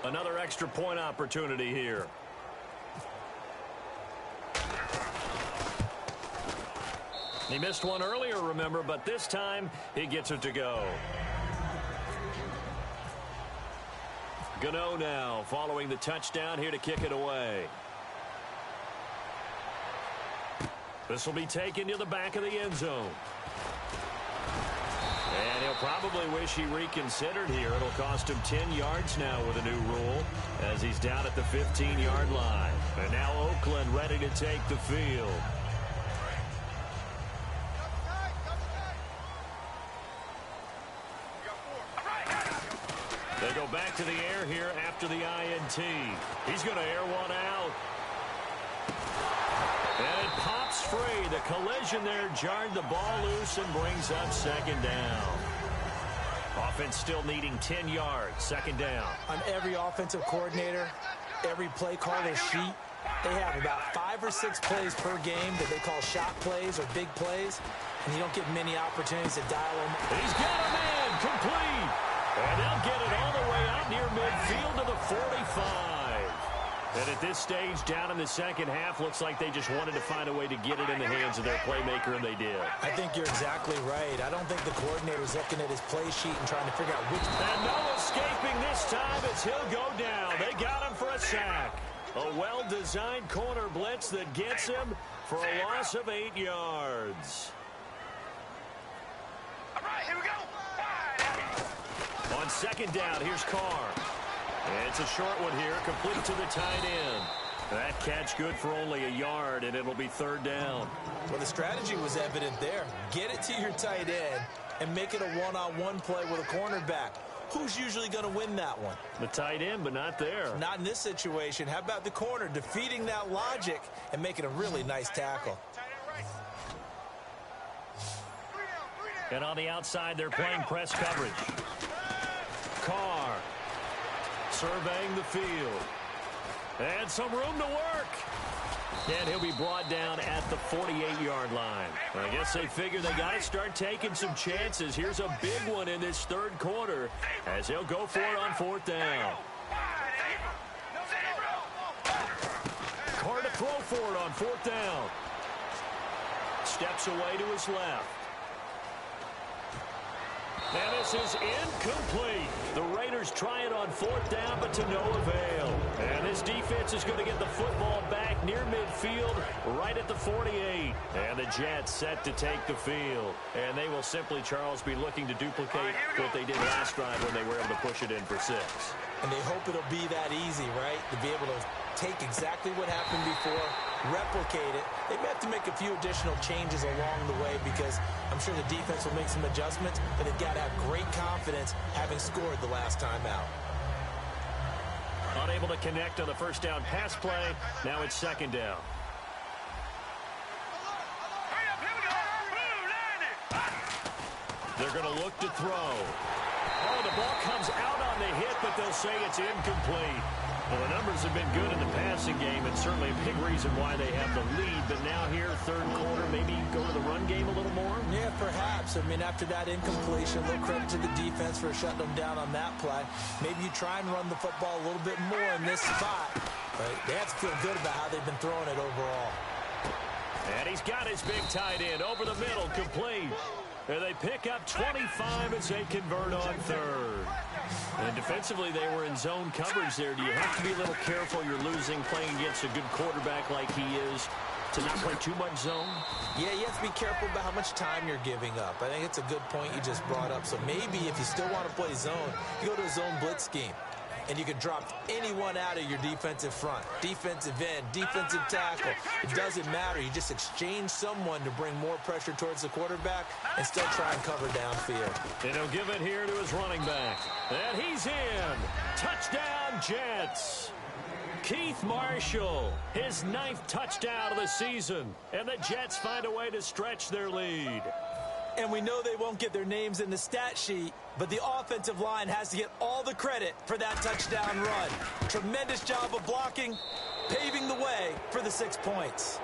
Another extra point opportunity here. He missed one earlier, remember, but this time he gets it to go. Gano now following the touchdown here to kick it away. This will be taken to the back of the end zone. And he'll probably wish he reconsidered here. It'll cost him 10 yards now with a new rule as he's down at the 15-yard line. And now Oakland ready to take the field. They go back to the air here after the INT. He's going to air one out. And it pops free. The collision there jarred the ball loose and brings up second down. Offense still needing 10 yards. Second down. On every offensive coordinator, every play caller sheet, they have about 5 or 6 plays per game that they call shot plays or big plays, and you don't get many opportunities to dial them. He's got a man complete. And they'll get it all the way out near midfield to the 45. And at this stage, down in the second half, looks like they just wanted to find a way to get it in the hands of their playmaker, and they did. I think you're exactly right. I don't think the coordinator's looking at his play sheet and trying to figure out which... And no escaping this time as he'll go down. They got him for a sack. A well-designed corner blitz that gets him for a loss of 8 yards. All right, here we go. On second down, here's Carr. And it's a short one here, complete to the tight end. That catch good for only a yard, and it'll be third down. Well, the strategy was evident there. Get it to your tight end and make it a one-on-one play with a cornerback. Who's usually going to win that one? The tight end, but not there. Not in this situation. How about the corner defeating that logic and making a really nice tackle? And on the outside, they're playing press coverage. Carr surveying the field. And some room to work. And he'll be brought down at the 48-yard line. I guess they figure they got to start taking some chances. Here's a big one in this third quarter as he'll go for it on fourth down. Carr to throw for it on fourth down. Steps away to his left. And this is incomplete. The Raiders try it on fourth down, but to no avail. And this defense is going to get the football back near midfield, right at the 48. And the Jets set to take the field. And they will simply, Charles, be looking to duplicate what they did last drive when they were able to push it in for 6. And they hope it'll be that easy, right? To be able to take exactly what happened before, replicate it. They may have to make a few additional changes along the way because I'm sure the defense will make some adjustments, but they've got to have great confidence having scored the last time out. Unable to connect on the first down pass play. Now it's second down. They're going to look to throw. Oh, the ball comes out on the hit, but they'll say it's incomplete. Well, the numbers have been good in the passing game, and certainly a big reason why they have the lead. But now here, third quarter, maybe go to the run game a little more? Yeah, perhaps. I mean, after that incompletion, a little credit to the defense for shutting them down on that play. Maybe you try and run the football a little bit more in this spot. But they have to feel good about how they've been throwing it overall. And he's got his big tight end over the middle, complete. And they pick up 25 as they convert on third. And defensively, they were in zone coverage there. Do you have to be a little careful? You're losing playing against a good quarterback like he is to not play too much zone? Yeah, you have to be careful about how much time you're giving up. I think it's a good point you just brought up. So maybe if you still want to play zone, you go to a zone blitz scheme. And you can drop anyone out of your defensive front. Defensive end, defensive tackle. It doesn't matter. You just exchange someone to bring more pressure towards the quarterback and still try and cover downfield. And he'll give it here to his running back. And he's in. Touchdown, Jets. Keith Marshall, his 9th touchdown of the season. And the Jets find a way to stretch their lead. And we know they won't get their names in the stat sheet, but the offensive line has to get all the credit for that touchdown run. Tremendous job of blocking, paving the way for the 6 points.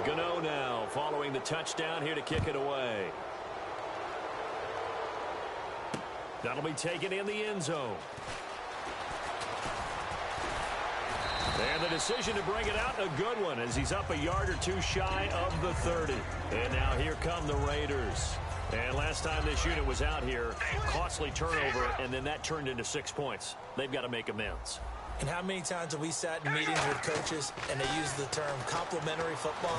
Gano now following the touchdown here to kick it away. That'll be taken in the end zone. And the decision to bring it out, a good one, as he's up a yard or two shy of the 30. And now here come the Raiders. And last time this unit was out here, costly turnover, and then that turned into 6 points. They've got to make amends. And how many times have we sat in meetings with coaches and they use the term complementary football?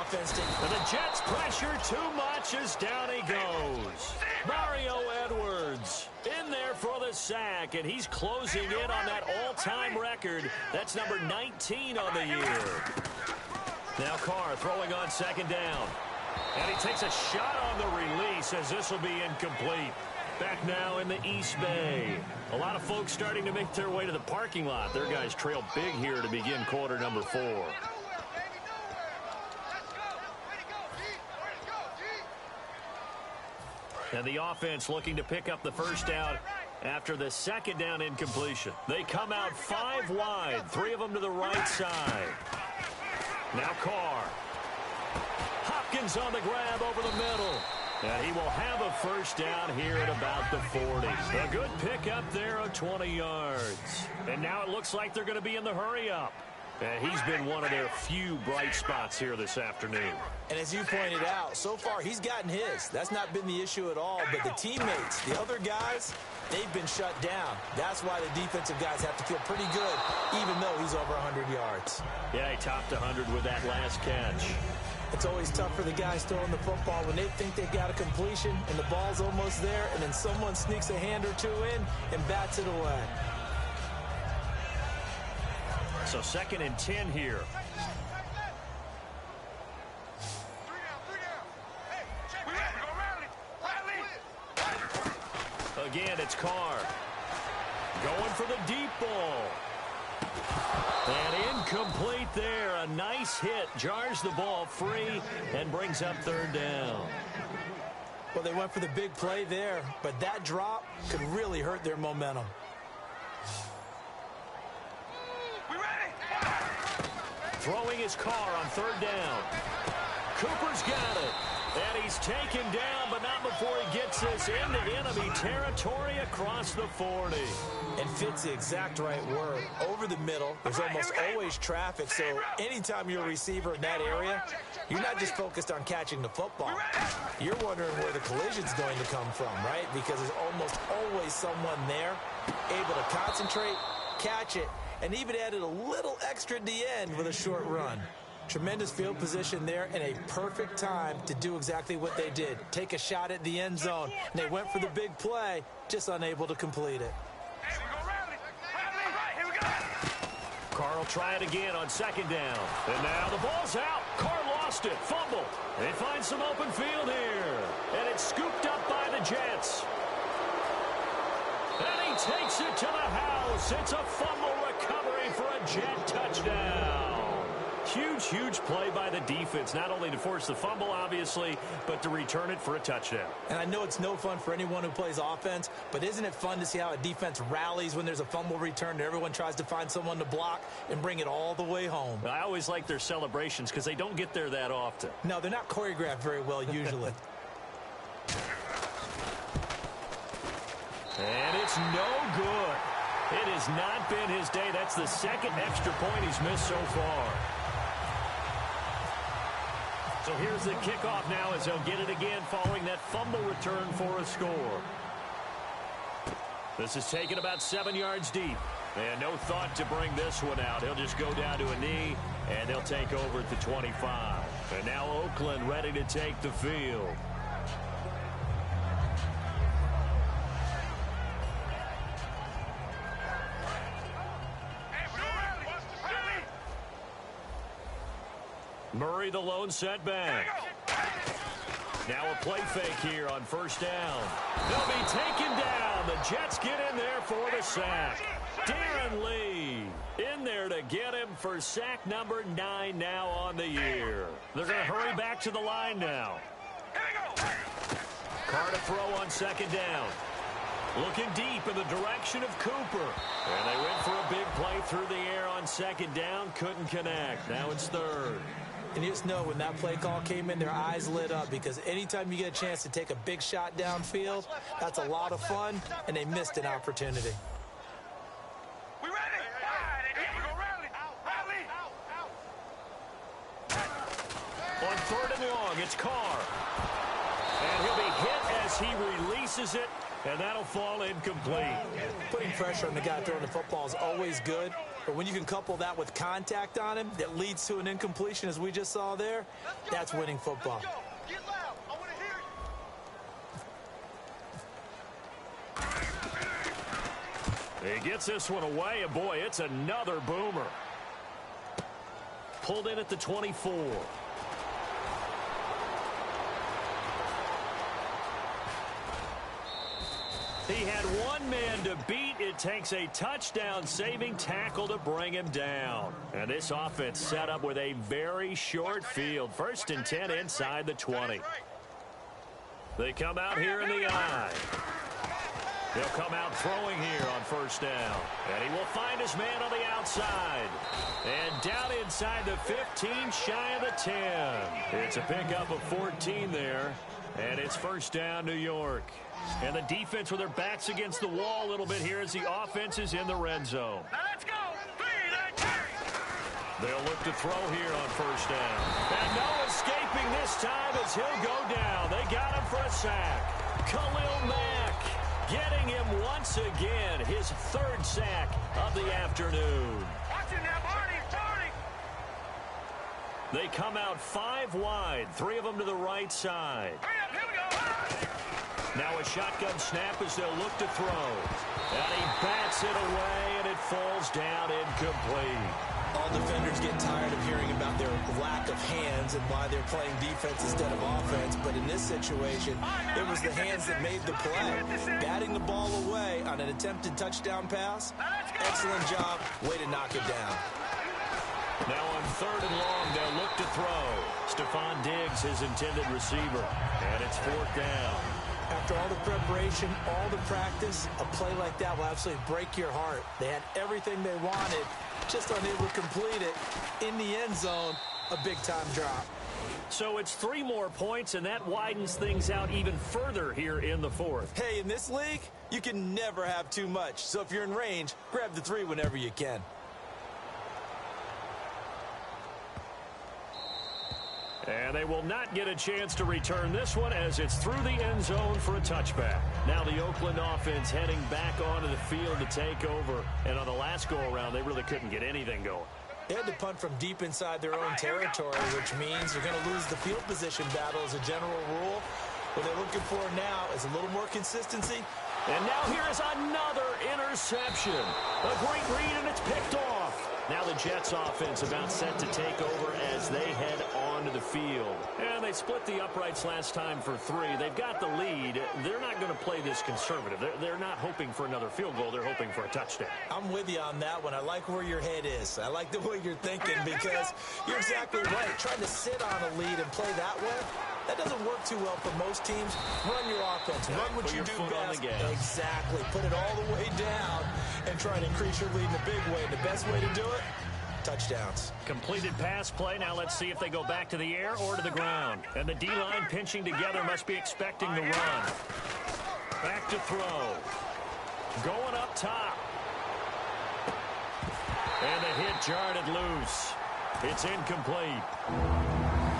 Offense. And the Jets pressure too much as down he goes. Mario Edwards in there for the sack, and he's closing in on that all-time record. That's number 19 on the year. Now Carr throwing on second down. And he takes a shot on the release as this will be incomplete. Back now in the East Bay. A lot of folks starting to make their way to the parking lot. Their guys trail big here to begin quarter number 4. And the offense looking to pick up the first down after the second down incompletion. They come out 5 wide, 3 of them to the right side. Now Carr. Hopkins on the grab over the middle. And he will have a first down here at about the 40. A good pickup there of 20 yards. And now it looks like they're going to be in the hurry-up. And he's been one of their few bright spots here this afternoon. And as you pointed out, so far he's gotten his. That's not been the issue at all. But the teammates, the other guys, they've been shut down. That's why the defensive guys have to feel pretty good, even though he's over 100 yards. Yeah, he topped 100 with that last catch. It's always tough for the guys throwing the football when they think they've got a completion and the ball's almost there, and then someone sneaks a hand or two in and bats it away. So 2nd and 10 here. Again, it's Carr. Going for the deep ball. And incomplete there. A nice hit. Jars the ball free and brings up 3rd down. Well, they went for the big play there, but that drop could really hurt their momentum. Throwing his Carr on 3rd down. Cooper's got it. And he's taken down, but not before he gets this into enemy territory across the 40. And fits the exact right word. Over the middle, there's almost always traffic, so anytime you're a receiver in that area, you're not just focused on catching the football. You're wondering where the collision's going to come from, right? Because there's almost always someone there able to concentrate, catch it, and even added a little extra at the end with a short run. Tremendous field position there and a perfect time to do exactly what they did. Take a shot at the end zone. And they went for the big play, just unable to complete it. Carr will try it again on 2nd down. And now the ball's out. Carr lost it. Fumble. They find some open field here. And it's scooped up by the Jets. And he takes it to the house. It's a fumble recovery for a Jet touchdown. Huge, huge play by the defense, not only to force the fumble, obviously, but to return it for a touchdown. And I know it's no fun for anyone who plays offense, but isn't it fun to see how a defense rallies when there's a fumble return and everyone tries to find someone to block and bring it all the way home? I always like their celebrations because they don't get there that often. No, they're not choreographed very well usually. And it's no good. It has not been his day. That's the 2nd extra point he's missed so far. So here's the kickoff now as they'll get it again following that fumble return for a score. This is taken about 7 yards deep. And no thought to bring this one out. He'll just go down to a knee, and they'll take over at the 25. And now Oakland ready to take the field. Murray the lone setback. Now a play fake here on 1st down. They'll be taken down. The Jets get in there for the sack. Darren Lee in there to get him for sack number 9 now on the year. They're going to hurry back to the line now. Carr to throw on 2nd down. Looking deep in the direction of Cooper. And they went for a big play through the air on 2nd down. Couldn't connect. Now it's 3rd. And you just know when that play call came in, their eyes lit up because anytime you get a chance to take a big shot downfield, that's a lot of fun, and they missed an opportunity. On 3rd and long, it's Carr. And he'll be hit as he releases it, and that'll fall incomplete. Putting pressure on the guy throwing the football is always good, but when you can couple that with contact on him that leads to an incompletion, as we just saw there, that's winning football. Get loud. I want to hear you. He gets this one away, and boy, it's another boomer. Pulled in at the 24. He had one man to beat. It takes a touchdown-saving tackle to bring him down. And this offense set up with a very short field. 1st and 10 inside the 20. They come out here in the eye. He'll come out throwing here on 1st down. And he will find his man on the outside. And down inside the 15, shy of the 10. It's a pickup of 14 there. And it's 1st down, New York. And the defense with their backs against the wall a little bit here as the offense is in the red zone. Now let's go. 3, 9, 10. They'll look to throw here on 1st down. And no escaping this time as he'll go down. They got him for a sack. Khalil Mack getting him once again, his 3rd sack of the afternoon. Watch him now, Barney. They come out 5 wide, 3 of them to the right side. Hurry up, here we go. Now a shotgun snap as they'll look to throw. And he bats it away, and it falls down incomplete. All defenders get tired of hearing about their lack of hands and why they're playing defense instead of offense. But in this situation, it was the hands that made the play. Batting the ball away on an attempted touchdown pass. Excellent job. Way to knock it down. Now on 3rd and long, they'll look to throw. Stephon Diggs, his intended receiver. And it's 4th down. After all the preparation, all the practice, a play like that will absolutely break your heart. They had everything they wanted, just unable to complete it. In the end zone, a big-time drop. So it's 3 more points, and that widens things out even further here in the 4th. Hey, in this league, you can never have too much. So if you're in range, grab the 3 whenever you can. And they will not get a chance to return this one as it's through the end zone for a touchback. Now the Oakland offense heading back onto the field to take over. And on the last go-around, they really couldn't get anything going. They had to punt from deep inside their own territory, which means they're going to lose the field position battle as a general rule. What they're looking for now is a little more consistency. And now here is another interception. A great read, and it's picked off. Now the Jets offense about set to take over as they head onto the field. And they split the uprights last time for 3. They've got the lead. They're not going to play this conservative. They're not hoping for another field goal. They're hoping for a touchdown. I'm with you on that one. I like where your head is. I like the way you're thinking because you're exactly right. Trying to sit on a lead and play that way, that doesn't work too well for most teams. Run your offense. Run what you do best. Exactly. Put it all the way down and try to increase your lead in a big way. And the best way to do it, touchdowns. Completed pass play. Now let's see if they go back to the air or to the ground. And the D-line pinching together must be expecting the run. Back to throw. Going up top. And the hit jarred it loose. It's incomplete.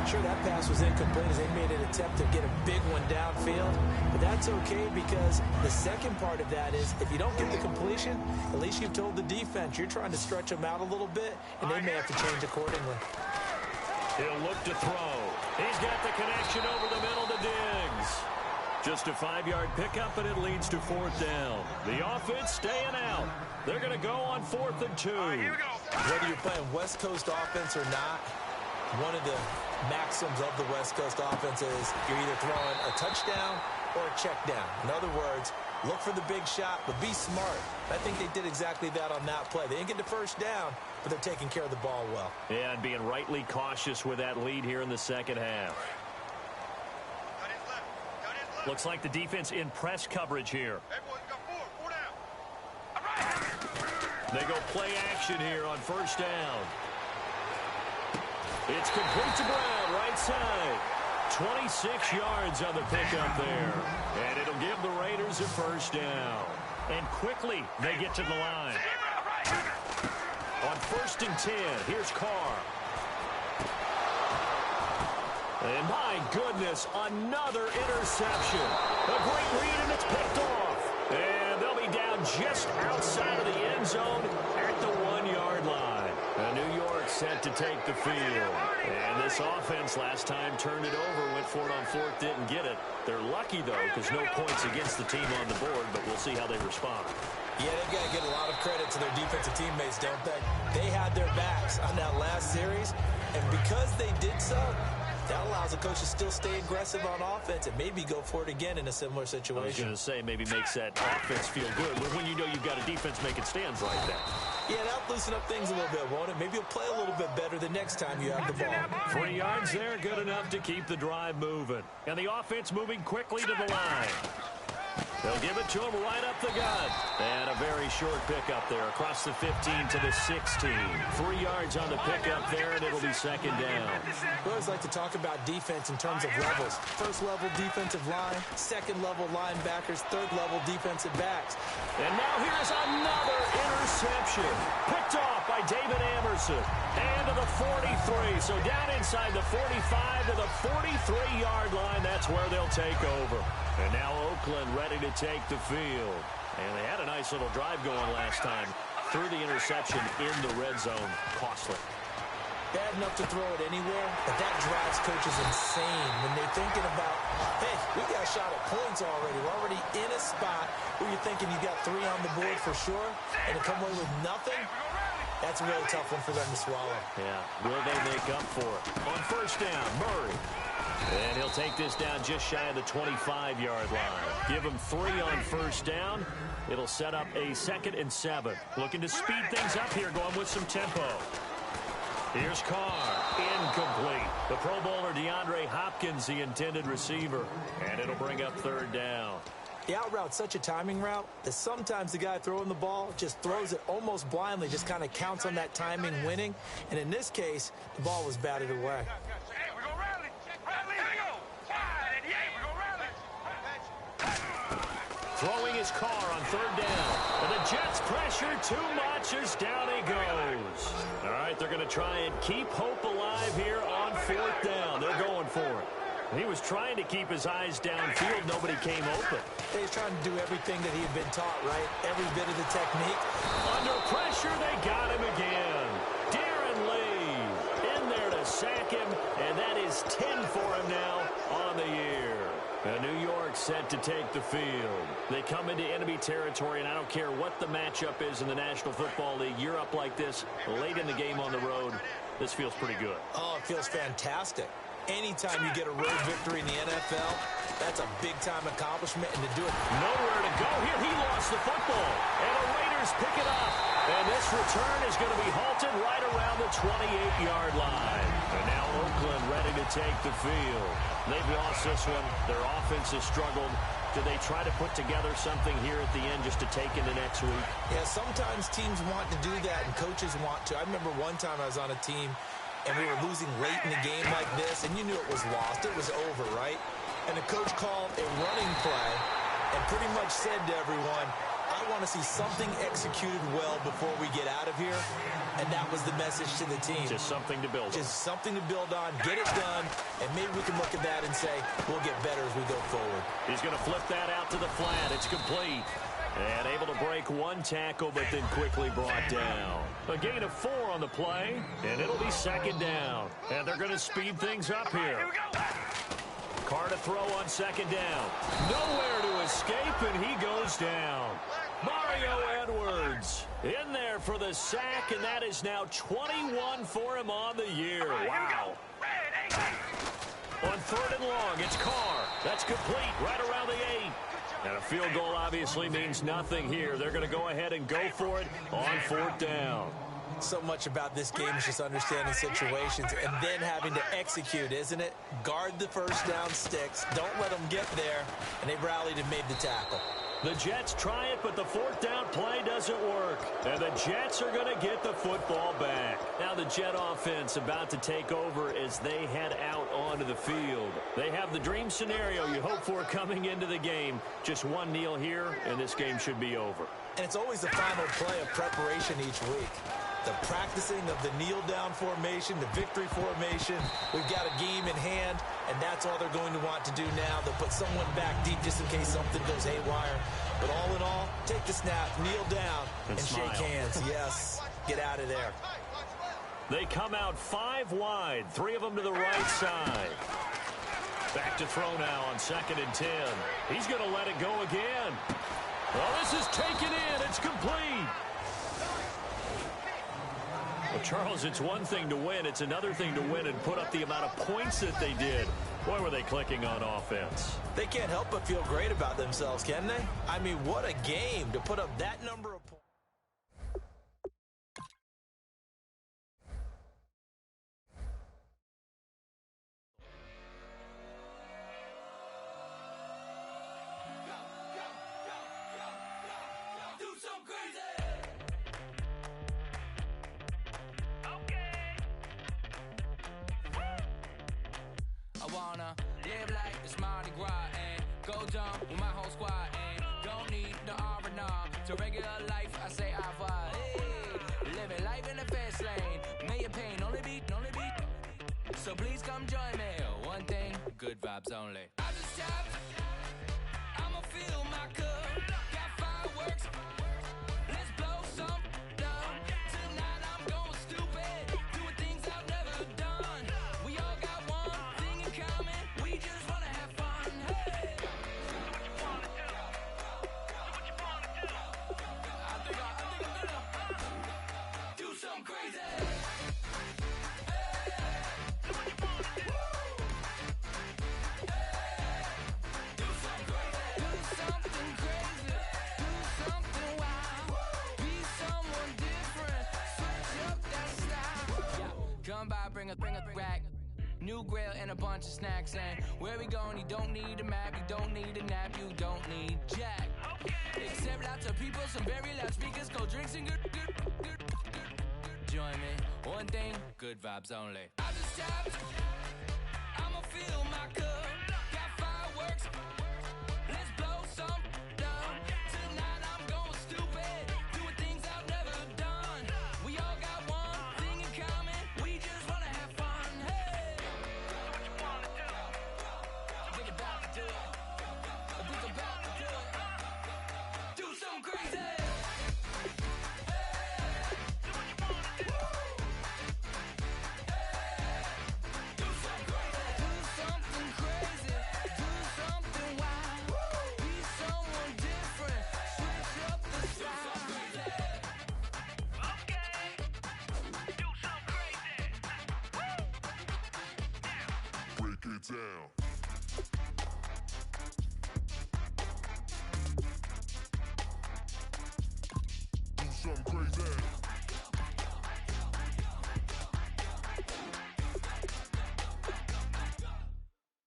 Sure, that pass was incomplete as they made an attempt to get a big one downfield. But that's okay because the second part of that is if you don't get the completion, at least you've told the defense you're trying to stretch them out a little bit, and they may have to change accordingly. He'll look to throw. He's got the connection over the middle to Diggs. Just a 5-yard pickup, and it leads to 4th down. The offense staying out. They're going to go on 4th and 2. Here we go. Whether you're playing West Coast offense or not, one of the maxims of the West Coast offense is you're either throwing a touchdown or a check down. In other words, look for the big shot, but be smart. I think they did exactly that on that play. They didn't get the first down, but they're taking care of the ball well. Yeah, and being rightly cautious with that lead here in the second half. Looks like the defense in press coverage here. They go play action here on 1st down. It's complete to Brown, right side. 26 yards on the pickup there. And it'll give the Raiders a 1st down. And quickly they get to the line. On 1st and 10, here's Carr. And my goodness, another interception. A great read, and it's picked off. And they'll be down just outside of the end zone at the 1-yard line. New York set to take the field. And this offense last time turned it over, went for it on fourth, didn't get it. They're lucky, though, because no points against the team on the board, but we'll see how they respond. Yeah, they've got to get a lot of credit to their defensive teammates, don't they? They had their backs on that last series, and because they did so, that allows the coach to still stay aggressive on offense and maybe go for it again in a similar situation. I was going to say, maybe makes that offense feel good when you know you've got a defense making stands like that. Yeah, that'll loosen up things a little bit, won't it? Maybe you'll play a little bit better the next time you have the ball. 3 yards there, good enough to keep the drive moving. And the offense moving quickly to the line. They'll give it to him right up the gut. And a very short pickup there across the 15 to the 16. 3 yards on the pickup there, and it'll be second down. We always like to talk about defense in terms of levels. First level defensive line, second level linebackers, third level defensive backs. And now here's another interception. Picked off by David Amerson. And to the 43. So down inside the 45 to the 43-yard line. That's where they'll take over. And now Oakland ready to take the field. And they had a nice little drive going last time. Threw the interception in the red zone. Costly. Bad enough to throw it anywhere, but that drives coaches insane when they're thinking about, hey, we got a shot at points already. We're already in a spot where you're thinking you got 3 on the board for sure, and to come away with nothing, that's a really tough one for them to swallow. Yeah, will they make up for it? On first down, Murray. And he'll take this down just shy of the 25-yard line. Give him 3 on first down. It'll set up a 2nd and 7. Looking to speed things up here, going with some tempo. Here's Carr. Incomplete. The Pro Bowler DeAndre Hopkins, the intended receiver. And it'll bring up 3rd down. The out route's such a timing route that sometimes the guy throwing the ball just throws it almost blindly, just kind of counts on that timing winning. And in this case, the ball was batted away. Throwing his Carr on 3rd down. And the Jets pressure too much as down he goes. All right, they're going to try and keep hope alive here on 4th down. They're going for it. He was trying to keep his eyes downfield. Nobody came open. He's trying to do everything that he had been taught, right? Every bit of the technique. Under pressure, they got him again. Darren Lee in there to sack him, and that is 10 for him now on the year. And New York set to take the field. They come into enemy territory, and I don't care what the matchup is in the National Football League. You're up like this late in the game on the road. This feels pretty good. Oh, it feels fantastic. Anytime you get a road victory in the NFL, that's a big-time accomplishment, and to do it. Nowhere to go here. He lost the football, and the Raiders pick it up. And this return is going to be halted right around the 28-yard line. And now Oakland ready to take the field. They've lost this one. Their offense has struggled. Do they try to put together something here at the end just to take into next week? Yeah, sometimes teams want to do that, and coaches want to. I remember one time I was on a team, and we were losing late in the game like this, and you knew it was lost. It was over, right? And the coach called a running play and pretty much said to everyone, I want to see something executed well before we get out of here. And that was the message to the team. Just something to build on. Just something to build on, get it done, and maybe we can look at that and say, we'll get better as we go forward. He's going to flip that out to the flat. It's complete. And able to break one tackle, but then quickly brought down. A gain of 4 on the play, and it'll be 2nd down. And they're going to speed things up here. Carr to throw on 2nd down. Nowhere to escape, and he goes down. Mario Edwards in there for the sack, and that is now 21 for him on the year. Wow. On 3rd and long, it's Carr. That's complete right around the 8. And a field goal obviously means nothing here. They're going to go ahead and go for it on 4th down. So much about this game is just understanding situations and then having to execute, isn't it? Guard the first down sticks. Don't let them get there. And they rallied and made the tackle. The Jets try it, but the 4th down play doesn't work. And the Jets are going to get the football back. Now the Jet offense about to take over as they head out onto the field. They have the dream scenario you hope for coming into the game. Just one kneel here, and this game should be over. And it's always the final play of preparation each week. the practicing of the kneel-down formation, the victory formation. We've got a game in hand, and that's all they're going to want to do now. They'll put someone back deep just in case something goes haywire. But all in all, take the snap, kneel down, and shake hands. Yes, get out of there. They come out 5 wide, 3 of them to the right side. Back to throw now on 2nd and 10. He's going to let it go again. Well, this is taken in. It's complete. Well, Charles, it's one thing to win. It's another thing to win and put up the amount of points that they did. Boy, were they clicking on offense. They can't help but feel great about themselves, can they? I mean, what a game to put up that number of points. I wanna live like it's Mardi Gras and go jump with my whole squad and don't need the R&R to regular life. I say au revoir. Hey, living life in the fast lane. May your pain only be. So please come join me. One thing, good vibes only. I just tapped. I'ma fill my cup. Got fireworks. Let's blow some down. Tonight I'm going stupid. Doing things I've never done. We all got one thing in common. We just wanna have fun. Hey. I think I'm gonna do something crazy. Come by, bring a rack. New grill and a bunch of snacks. And where we going, you don't need a map. You don't need a nap. You don't need jack. Except lots of people, some very loud speakers, cold drinks and good. Join me. One thing, good vibes only. I just tapped. I'ma fill my cup. Got fireworks. Let's blow some down. Tonight I'm going stupid. Doing things I've never done. We all got one thing in common. We just wanna have fun. Hey. Think about to do it. Think about to do it. Do something crazy. Down. Do something crazy.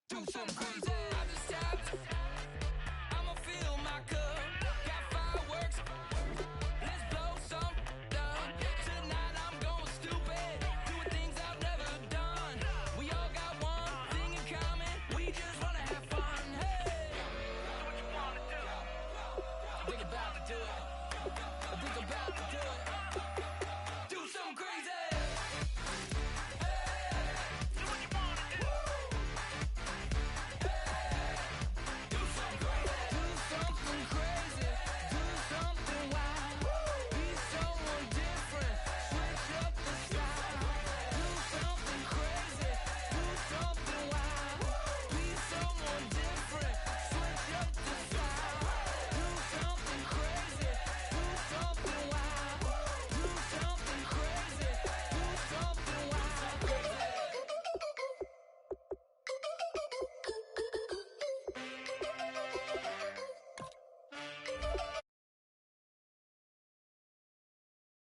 Do something crazy.